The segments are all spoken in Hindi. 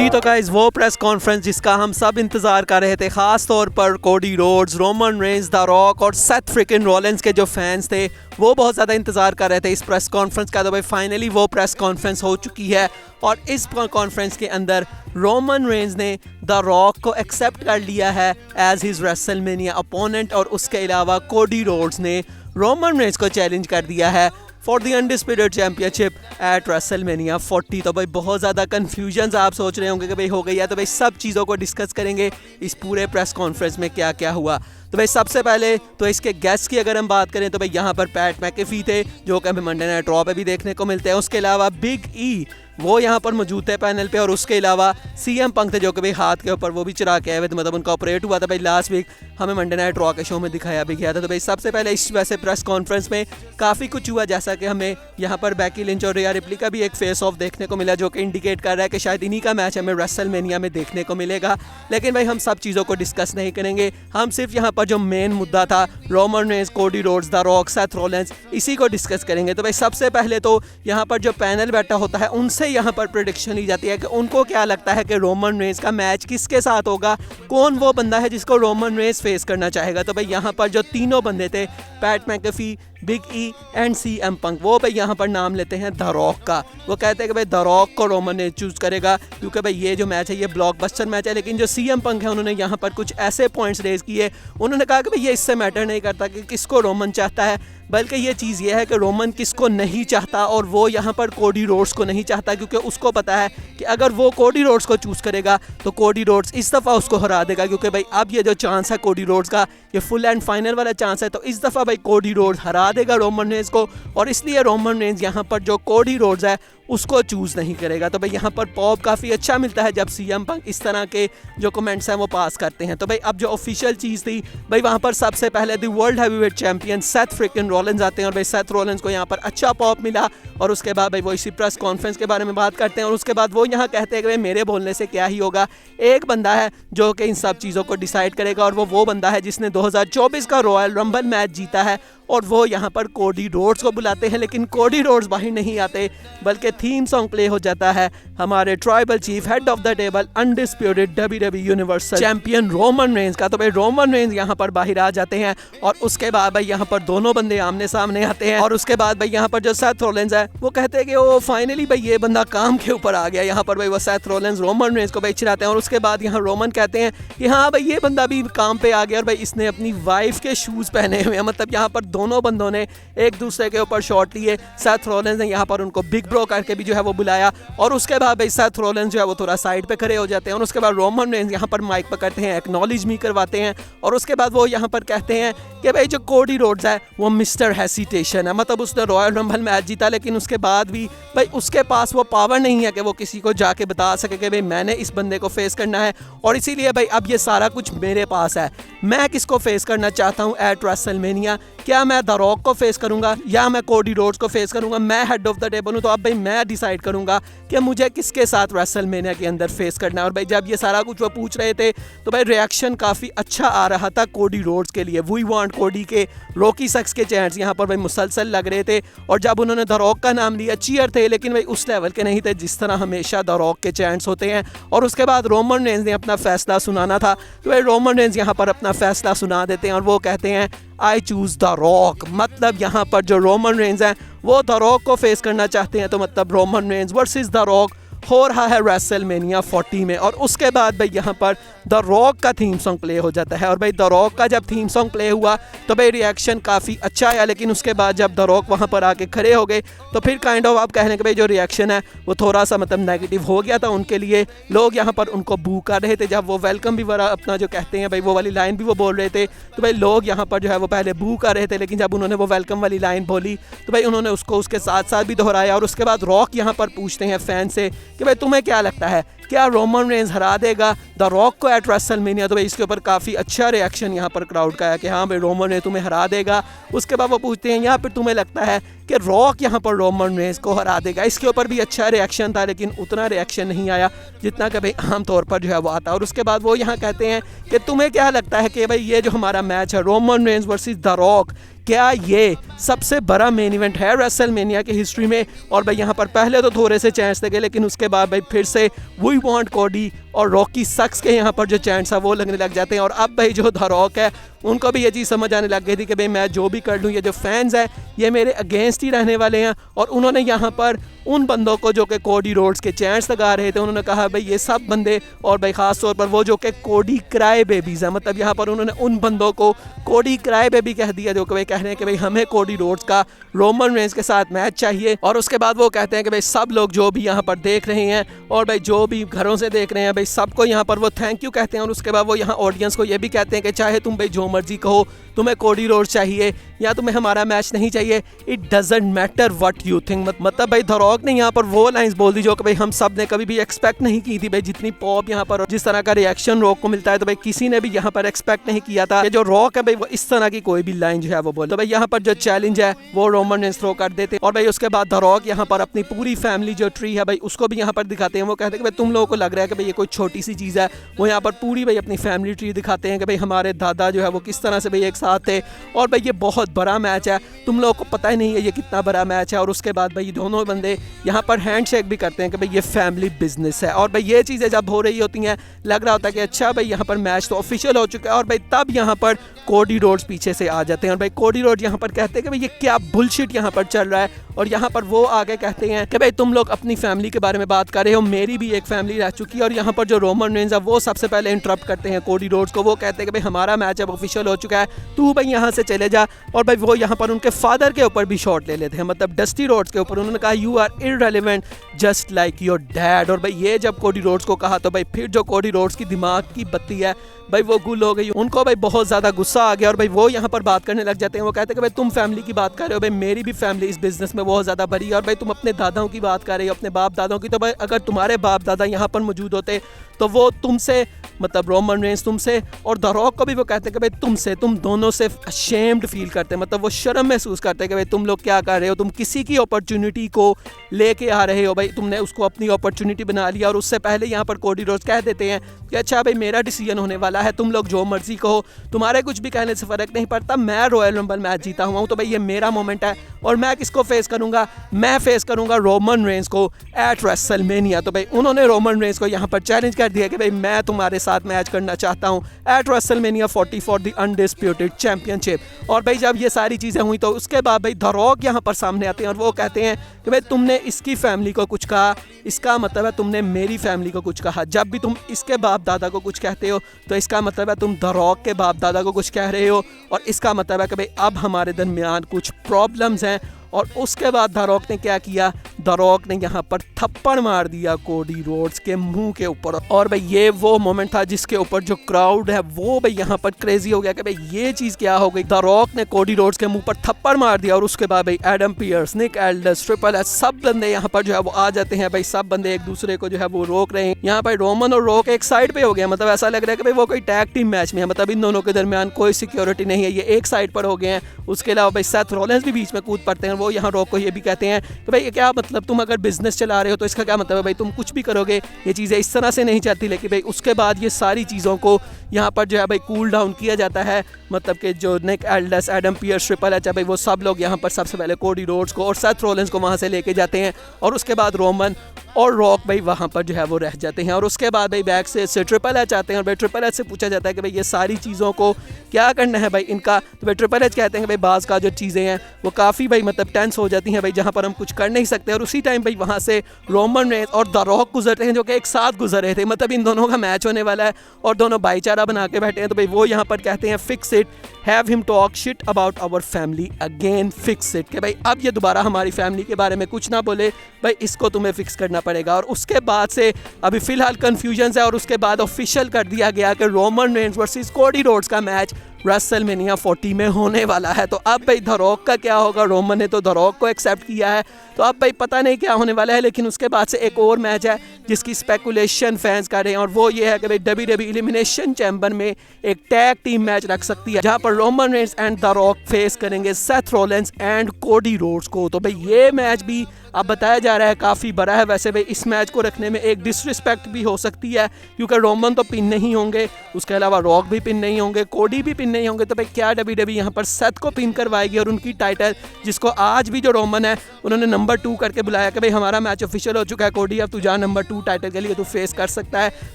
जी तो गाइस वो प्रेस कॉन्फ्रेंस जिसका हम सब इंतजार कर रहे थे, खास तौर पर Cody Rhodes, Roman Reigns, the rock और सेथ फ्रिकिन रॉलिंस के जो फैंस थे वो बहुत ज़्यादा इंतजार कर रहे थे इस प्रेस कॉन्फ्रेंस का। तो भाई फाइनली वो प्रेस कॉन्फ्रेंस हो चुकी है और इस कॉन्फ्रेंस के अंदर रोमन रेंज ने द रॉक को एक्सेप्ट कर लिया है एज हिज रेसलमेनिया अपोनेंट और उसके अलावा कोडी रोड्स ने रोमन रेंज को चैलेंज कर दिया है for the undisputed championship eight WrestleMania 40। तो भाई बहुत ज़्यादा कन्फ्यूजन आप सोच रहे होंगे कि भाई हो गई है। तो भाई सब चीज़ों को डिस्कस करेंगे इस पूरे प्रेस कॉन्फ्रेंस में क्या क्या हुआ। तो भाई सबसे पहले तो इसके गेस्ट की अगर हम बात करें तो भाई यहाँ पर पैट मैकेफी थे जो कि हमें मंडे नाइट रॉ पे भी देखने को मिलते हैं। उसके अलावा बिग ई वो यहाँ पर मौजूद थे पैनल पे और उसके अलावा सीएम पंक थे जो कि भाई हाथ के ऊपर वो भी चढ़ा के आए हुए थे, मतलब उनका ऑपरेट हुआ था भाई लास्ट वीक हमें मंडे नाइट रॉ के शो में दिखाया भी गया था। तो भाई सबसे पहले इस वैसे प्रेस कॉन्फ्रेंस में काफ़ी कुछ हुआ, जैसा कि हमें यहाँ पर बैकी लिंच और रिया रिप्ली का भी एक फेस ऑफ देखने को मिला जो कि इंडिकेट कर रहा है कि शायद इन्हीं का मैच हमें रेसलमेनिया में देखने को मिलेगा। लेकिन भाई हम सब चीज़ों को डिस्कस नहीं करेंगे, हम सिर्फ यहाँ पर जो मेन मुद्दा था Roman Reigns, Cody Rhodes, the rock, Seth Rollins, इसी को डिस्कस करेंगे। तो भाई सबसे पहले तो यहाँ पर जो पैनल बैठा होता है उनसे यहाँ पर प्रेडिक्शन ली जाती है कि उनको क्या लगता है कि रोमन रेंज का मैच किसके साथ होगा, कौन वो बंदा है जिसको रोमन रेंज फेस करना चाहेगा। तो भाई यहाँ पर जो तीनों बंदे थे PAT McAfee, big E and CM Punk, वो भाई यहाँ पर नाम लेते हैं द रॉक का। वो कहते हैं कि भाई द रॉक को रोमन रेंज चूज करेगा क्योंकि भाई ये जो मैच है ये ब्लॉकबस्टर मैच है। लेकिन जो सीएम पंक है उन्होंने यहाँ पर कुछ ऐसे पॉइंट्स रेज किए, उन्होंने कहा कि भाई ये इससे मैटर नहीं करता कि किसको रोमन चाहता है, बल्कि ये चीज़ ये है कि रोमन किसको नहीं चाहता और वो यहाँ पर कोडी रोड्स को नहीं चाहता क्योंकि उसको पता है कि अगर वो कोडी रोड्स को चूज़ करेगा तो कोडी रोड्स इस दफ़ा उसको हरा देगा क्योंकि भाई अब ये जो चांस है कोडी रोड्स का ये फुल एंड फाइनल वाला चांस है। तो इस दफ़ा भाई कोडी रोड्स हरा देगा रोमन रेंज को और इसलिए रोमन रेंज यहाँ पर जो कोडी रोड्स है उसको चूज़ नहीं करेगा। तो भाई यहाँ पर पॉप काफ़ी अच्छा मिलता है जब सीएम पंक इस तरह के जो कमेंट्स हैं वो पास करते हैं। तो भाई अब जो ऑफिशियल चीज़ थी भाई वहाँ पर सबसे पहले the world heavyweight champion Seth freaking Rollins आते हैं और भाई सेथ रॉलिंस को यहाँ पर अच्छा पॉप मिला और उसके बाद भाई वो इसी प्रेस कॉन्फ्रेंस के बारे में बात करते हैं और उसके बाद वो यहाँ कहते हैं कि भाई मेरे बोलने से क्या ही होगा, एक बंदा है जो कि इन सब चीज़ों को डिसाइड करेगा और वो बंदा है जिसने 2024 का रॉयल रंबल मैच जीता है और वो यहाँ पर कोडी रोड्स को बुलाते हैं। लेकिन कोडी रोड्स बाहर नहीं आते बल्कि थीम सॉन्ग प्ले हो जाता है हमारे tribal chief head of the table undisputed WWE universal champion Roman Reigns का। तो भाई रोमन रेंज यहाँ पर बाहर आ जाते हैं और उसके बाद भाई यहाँ पर दोनों बंदे आमने सामने आते हैं और उसके बाद भाई यहाँ पर जो सेथ रॉलिंस है वो कहते हैं कि वो फाइनली भाई ये बंदा काम के ऊपर आ गया। यहाँ पर भाई वो सेथ रॉलिंस रोमन रेंज को भाई चिढ़ाते हैं और उसके बाद यहाँ रोमन कहते हैं कि हाँ भाई ये बंदा भी काम पे आ गया और भाई इसने अपनी वाइफ के शूज़ पहने हुए हैं। मतलब यहाँ पर दोनों बंदों ने एक दूसरे के ऊपर शॉट लिए। सेथ रॉलिंस ने यहाँ पर उनको बिग ब्रो करके भी जो है वो बुलाया और उसके बाद भाई सेथ रॉलिंस जो है वो थोड़ा साइड पे खड़े हो जाते हैं और उसके बाद रोमन रेंज यहाँ पर माइक पकड़ते हैं, एक्नॉलेज मी करवाते हैं और उसके बाद वो यहाँ पर कहते हैं कि भाई जो कोडी रोड्स है वो मिस्टर हेसिटेशन है, मतलब उसने रॉयल रंबल मैच जीता लेकिन उसके बाद भी भाई उसके पास वो पावर नहीं है कि वो किसी को जाके बता सके कि भाई मैंने इस बंदे को फेस करना है और इसीलिए भाई अब ये सारा कुछ मेरे पास है। मैं किसको फेस करना चाहता हूँ एट रेसलमेनिया, क्या मैं द रॉक को फेस करूंगा या मैं कोडी रोड्स को फेस करूंगा, मैं हेड ऑफ द टेबल हूं तो अब भाई मैं डिसाइड करूंगा कि मुझे किसके साथ रेसलमेनिया के अंदर फेस करना है। और भाई जब ये सारा कुछ वो पूछ रहे थे तो भाई रिएक्शन काफ़ी अच्छा आ रहा था कोडी रोड्स के लिए। वी वांट कोडी के रॉकी सक्स के चैंट्स यहाँ पर भाई मुसलसल लग रहे थे और जब उन्होंने द रॉक का नाम लिया चीयर थे, लेकिन भाई उस लेवल के नहीं थे जिस तरह हमेशा द रॉक के चैंट्स होते हैं। और उसके बाद रोमन रेंज ने अपना फैसला सुनाना था तो भाई रोमन रेंज यहाँ पर अपना फैसला सुना देते हैं और वो कहते हैं आई चूज़ द रॉक। मतलब यहाँ पर जो रोमन रेंज हैं वो द रॉक को फेस करना चाहते हैं, तो मतलब Roman Reigns versus the rock हो रहा है रेसलमेनिया 40 में। और उसके बाद भाई यहाँ पर द रॉक का थीम सॉन्ग प्ले हो जाता है और भाई द रॉक का जब थीम सॉन्ग प्ले हुआ तो भाई रिएक्शन काफ़ी अच्छा आया। लेकिन उसके बाद जब द रॉक वहाँ पर आके खड़े हो गए तो फिर काइंड ऑफ आप कह रहे हैं कि भाई जो रिएक्शन है वो थोड़ा सा मतलब नेगेटिव हो गया था उनके लिए। लोग यहाँ पर उनको बू कर रहे थे जब वो वेलकम भी वाला अपना जो कहते हैं भाई वो वाली लाइन भी वो बोल रहे थे तो भाई लोग यहाँ पर जो है वो पहले बू कर रहे थे, लेकिन जब उन्होंने वो वेलकम वाली लाइन बोली तो भाई उन्होंने उसको उसके साथ साथ भी दोहराया। और उसके बाद रॉक यहाँ पर पूछते हैं फैन से कि भाई तुम्हें क्या लगता है क्या रोमन रेंज हरा देगा द रॉक को एट रेसलमेनिया। तो भाई इसके ऊपर काफ़ी अच्छा रिएक्शन यहाँ पर क्राउड का है कि हाँ भाई रोमन रेंज तुम्हें हरा देगा। उसके बाद वो पूछते हैं यहाँ पर तुम्हें लगता है कि रॉक यहाँ पर रोमन रेंज को हरा देगा। इसके ऊपर भी अच्छा रिएक्शन था लेकिन उतना रिएक्शन नहीं आया जितना कि भाई आम तौर पर जो है वो आता। और उसके बाद वो यहाँ कहते हैं कि तुम्हें क्या लगता है कि भाई ये जो हमारा मैच है Roman Reigns versus the rock क्या ये सबसे बड़ा मेन इवेंट है रेसलमेनिया की हिस्ट्री में। और भाई यहाँ पर पहले तो थोड़े से चैंट्स लगे, लेकिन उसके बाद भाई फिर से वी वांट कोडी और रॉकी सक्स के यहाँ पर जो चैंट्स है वो लगने लग जाते हैं। और अब भाई जो द रॉक है उनको भी ये चीज़ समझ आने लग गई थी कि भाई मैं जो भी कर लूँ, ये जो फैंस हैं ये मेरे अगेंस्ट ही रहने वाले हैं। और उन्होंने यहाँ पर उन बंदों को जो कि कोडी रोड्स के चैंट्स लगा रहे थे, उन्होंने कहा भाई ये सब बंदे, और भाई ख़ास तौर पर वो जो कि कोडी क्राई बेबीज़ हैं, मतलब यहाँ पर उन्होंने उन बंदों को कोडी क्राई बेबी कह दिया जो कि भाई कह रहे हैं कि भाई हमें कोडी रोड्स का रोमन रेंज के साथ मैच चाहिए। और उसके बाद वो कहते हैं कि भाई सब लोग जो भी यहाँ पर देख रहे हैं और भाई जो भी घरों से देख रहे हैं भाई सबको यहाँ पर वो थैंक यू कहते हैं। और उसके बाद वो यहाँ ऑडियंस को ये भी कहते हैं कि चाहे तुम भाई जो मर्जी कहो, तुम्हें कोडी रोड्स चाहिए या तुम्हें हमारा मैच नहीं चाहिए, it doesn't matter what you think. मतलब भाई द रॉक ने यहाँ पर वो लाइंस बोल दी जो कि भाई हम सब ने कभी भी एक्सपेक्ट नहीं की थी। भाई जितनी पॉप यहाँ पर जिस तरह का रिएक्शन रॉक को मिलता है, तो भाई किसी ने भी यहाँ पर एक्सपेक्ट नहीं किया था कि जो रॉक है भाई वो इस तरह की कोई भी लाइन जो है वो बोले। तो भाई यहाँ पर जो चैलेंज है वो रोमन रेंज थ्रो कर देते हैं। और भाई उसके बाद द रॉक यहाँ पर अपनी पूरी फैमिली जो ट्री है भाई उसको भी यहाँ पर दिखाते हैं। वो कहते हैं कि भाई तुम लोगों को लग रहा है कि भाई ये कोई छोटी सी चीज़ है, वो यहाँ पर पूरी भाई अपनी फैमिली ट्री दिखाते हैं कि भाई हमारे दादा जो है वो किस तरह से भाई एक साथ थे। और भाई ये बहुत बड़ा मैच है, तुम लोगों को पता ही नहीं है ये कितना बड़ा मैच है। और उसके बाद भाई दोनों बंदे यहाँ पर हैंडशेक भी करते हैं कि भाई ये फैमिली बिजनेस है। और भाई ये चीज़ें जब हो रही होती हैं लग रहा होता है कि अच्छा भाई यहाँ पर मैच तो ऑफिशियल हो चुका है। और भाई तब यहाँ पर कोडी रोड्स पीछे से आ जाते हैं और भाई कोडी रोड यहाँ पर कहते हैं कि भाई ये क्या बुलशिट यहाँ पर चल रहा है। और यहाँ पर वो आगे कहते हैं कि भाई तुम लोग अपनी फैमिली के बारे में बात कर रहे हो, मेरी भी एक फैमिली रह चुकी है। और यहाँ पर जो रोमन रेंज है वो सबसे पहले इंटरप्ट करते हैं कोडी रोड्स को। वो कहते हैं कि भाई हमारा मैच अब ऑफिशियल हो चुका है, तू भाई यहाँ से चले जा। और भाई वो यहाँ पर उनके फादर के ऊपर भी शॉट ले लेते हैं, मतलब डस्टी रोड्स के ऊपर। उन्होंने कहा you are irrelevant just like your dad. और भाई ये जब कोडी रोड्स को कहा तो भाई फिर जो कोडी रोड्स की दिमाग की बत्ती है भाई वो गुल हो गई, उनको भाई बहुत ज़्यादा गुस्सा आ गया। और भाई वो यहाँ पर बात करने लग जाते हैं। वो कहते हैं कि भाई तुम फैमिली की बात कर रहे हो, भाई मेरी भी फैमिली इस बिजनेस में बहुत ज़्यादा बड़ी है। और भाई तुम अपने दादाओं की बात कर रहे हो, अपने बाप दादाओं की, तो भाई अगर तुम्हारे बाप दादा यहाँ पर मौजूद होते तो वो तुमसे, मतलब रोमन रेंज तुमसे और द रॉक को भी वो कहते हैं कि भाई तुमसे, तुम दोनों से अशेम्ड फील करते हैं, मतलब वो शर्म महसूस करते हैं कि भाई तुम लोग क्या कर रहे हो, तुम किसी की अपॉर्चुनिटी को लेके आ रहे हो, भाई तुमने उसको अपनी अपॉर्चुनिटी बना लिया। और उससे पहले यहाँ पर कोडी रोड्स कह देते हैं कि अच्छा भाई मेरा डिसीजन होने वाला है, तुम लोग जो मर्जी कहो, तुम्हारे कुछ भी कहने से फ़र्क नहीं पड़ता, मैं रॉयल रंबल मैच जीता हुआ हूँ, तो भाई ये मेरा मोमेंट है। और मैं किसको फेस करूँगा, मैं फेस करूँगा रोमन रेंज को एट रेसलमेनिया। तो भाई उन्होंने रोमन रेंज को यहाँ पर चैलेंज कर दिया कि भाई मैं तुम्हारे साथ मैच करना चाहता हूँ eight WrestleMania 40 for the undisputed championship. और भाई जब ये सारी चीज़ें हुई तो उसके बाद भाई द रॉक यहाँ पर सामने आते हैं और वो कहते हैं कि भाई तुमने इसकी फैमिली को कुछ कहा, इसका मतलब है तुमने मेरी फैमिली को कुछ कहा। जब भी तुम इसके बाप दादा को कुछ कहते हो तो इसका मतलब है तुम द रॉक के बाप दादा को कुछ कह रहे हो, और इसका मतलब है कि भाई अब हमारे दरमियान कुछ प्रॉब्लम्स हैं। और उसके बाद द रॉक ने क्या किया, द रॉक ने यहाँ पर थप्पड़ मार दिया कोडी रोड्स के मुंह के ऊपर। और भाई ये वो मोमेंट था जिसके ऊपर जो क्राउड है वो भाई यहाँ पर क्रेजी हो गया कि भाई ये चीज़ क्या हो गई। द रॉक ने कोडी रोड्स के मुंह पर थप्पड़ मार दिया और उसके बाद भाई एडम पियर्स, निक एल्डस, ट्रिपल एच, सब बंदे यहाँ पर जो है वो आ जाते हैं। भाई सब बंदे एक दूसरे को जो है वो रोक रहे हैं। यहाँ पर रोमन और रॉक एक साइड पे हो गया, मतलब ऐसा लग रहा है कि भाई वो कोई टैग टीम मैच में है, मतलब इन दोनों के दरमियान कोई सिक्योरिटी नहीं है, ये एक साइड पर हो गए हैं। उसके अलावा भाई सेथ रॉलिंस भी बीच में कूद पड़ते हैं। वो यहाँ रॉक को ये भी कहते हैं कि भाई क्या मतलब, तुम अगर बिजनेस चला रहे हो तो इसका क्या मतलब है भाई, तुम कुछ भी करोगे, ये चीज़ें इस तरह से नहीं चलती। लेकिन भाई उसके बाद ये सारी चीज़ों को यहाँ पर जो है भाई कूल डाउन किया जाता है, मतलब कि जो Nick Aldis, Adam Pearce, triple H, भाई वो सब लोग यहाँ पर सबसे पहले कोडी रोड्स को और सेथ रॉलिंस को वहाँ से लेके जाते हैं। और उसके बाद रोमन और रॉक भाई वहाँ पर जो है वो रह जाते हैं। और उसके बाद भाई बैक से ट्रिपल एच आते हैं और भाई ट्रिपल एच से पूछा जाता है कि भाई ये सारी चीज़ों को क्या करना है भाई इनका। तो भाई ट्रिपल एच कहते हैं कि भाई बाज़ का जो चीज़ें हैं वो काफ़ी भाई मतलब टेंस हो जाती हैं भाई, जहाँ पर हम कुछ कर नहीं सकते। और उसी टाइम भाई वहाँ से रोमन रेंज और द रॉक गुजरते हैं जो कि एक साथ गुजर रहे थे, मतलब इन दोनों का मैच होने वाला है और दोनों भाईचारा बना के बैठे हैं। तो भाई वो यहाँ पर कहते हैं fix it, have him talk shit about our family again, fix it, कि भाई अब ये दोबारा हमारी फैमिली के बारे में कुछ ना बोले, भाई इसको तुम्हें फिक्स करना पड़ेगा। और उसके बाद से अभी फिलहाल कन्फ्यूजन है और उसके बाद ऑफिशियल कर दिया गया कि Roman Reigns versus Cody Rhodes का मैच रेसलमेनिया 40 में होने वाला है। तो अब भाई द रॉक का क्या होगा, रोमन ने तो द रॉक को एक्सेप्ट किया है, तो अब भाई पता नहीं क्या होने वाला है। लेकिन उसके बाद से एक और मैच है जिसकी स्पेकुलेशन फैंस कर रहे हैं और वो ये है कि भाई WWE एलिमिनेशन चैम्बर में एक टैग टीम मैच रख सकती है जहां पर Roman Reigns and the Rock फेस करेंगे Seth Rollins and Cody Rhodes को। तो भाई ये मैच भी अब बताया जा रहा है काफ़ी बड़ा है। वैसे भाई इस मैच को रखने में एक डिसरिस्पेक्ट भी हो सकती है क्योंकि रोमन तो पिन नहीं होंगे, उसके अलावा रॉक भी पिन नहीं होंगे, कोडी भी पिन पिन नहीं होंगे तो भाई क्या WWE यहाँ पर सेथ को पिन करवाएगी और उनकी टाइटल, जिसको आज भी जो रोमन है उन्होंने नंबर 2 करके बुलाया कि भाई हमारा मैच ऑफिशियल हो चुका है कोडी, अब तू जा नंबर 2 टाइटल के लिए तू फेस कर सकता है।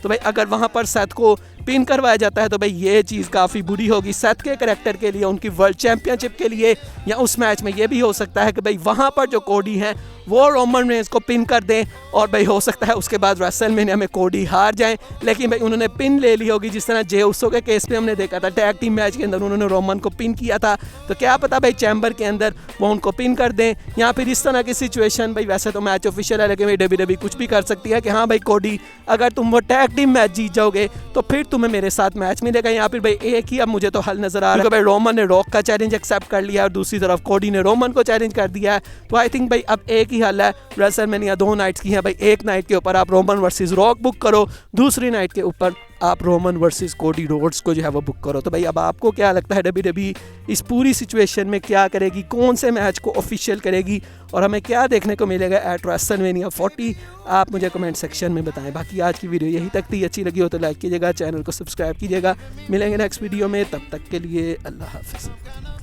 तो भाई अगर वहाँ पर सेथ को पिन करवाया जाता है तो भाई ये चीज़ काफ़ी बुरी होगी सेथ के करैक्टर के लिए, उनकी वर्ल्ड चैंपियनशिप के लिए। या उस मैच में ये भी हो सकता है कि भाई वहाँ पर जो कोडी हैं वो रोमन रेंस को पिन कर दें और भाई हो सकता है उसके बाद रेसलमेनिया में कोडी हार जाएं, लेकिन भाई उन्होंने पिन ले ली होगी। जिस तरह जे उसो के केस पे हमने देखा था टैग टीम मैच के अंदर उन्होंने रोमन को पिन किया था, तो क्या पता भाई चैम्बर के अंदर वो उनको पिन कर दें या फिर इस तरह की सिचुएशन। भाई वैसे तो मैच ऑफिशियल है लेकिन भाई WWE कुछ भी कर सकती है कि हाँ भाई कोडी अगर तुम वो टैग टीम मैच जीत जाओगे तो फिर तुम्हें मेरे साथ मैच मिलेगा। या फिर भाई एक ही अब मुझे तो हल नजर आ रहा है, भाई रोमन ने रॉक का चैलेंज एक्सेप्ट कर लिया और दूसरी तरफ कोडी ने रोमन को चैलेंज कर दिया है। तो आई थिंक भाई अब एक ही हल है, रेसलमेनिया 2 नाइट्स की है भाई, एक नाइट के ऊपर आप रोमन वर्सेस रॉक बुक करो, दूसरी नाइट के ऊपर आप रोमन वर्सेस कोडी रोड्स को जो है वो बुक करो। तो भाई अब आपको क्या लगता है WWE इस पूरी सिचुएशन में क्या करेगी, कौन से मैच को ऑफिशियल करेगी और हमें क्या देखने को मिलेगा एट रेसलमेनिया 40? आप मुझे कमेंट सेक्शन में बताएं। बाकी आज की वीडियो यही तक थी, अच्छी लगी हो तो लाइक कीजिएगा, चैनल को सब्सक्राइब कीजिएगा। मिलेंगे नेक्स्ट वीडियो में, तब तक के लिए अल्लाह हाफिज़।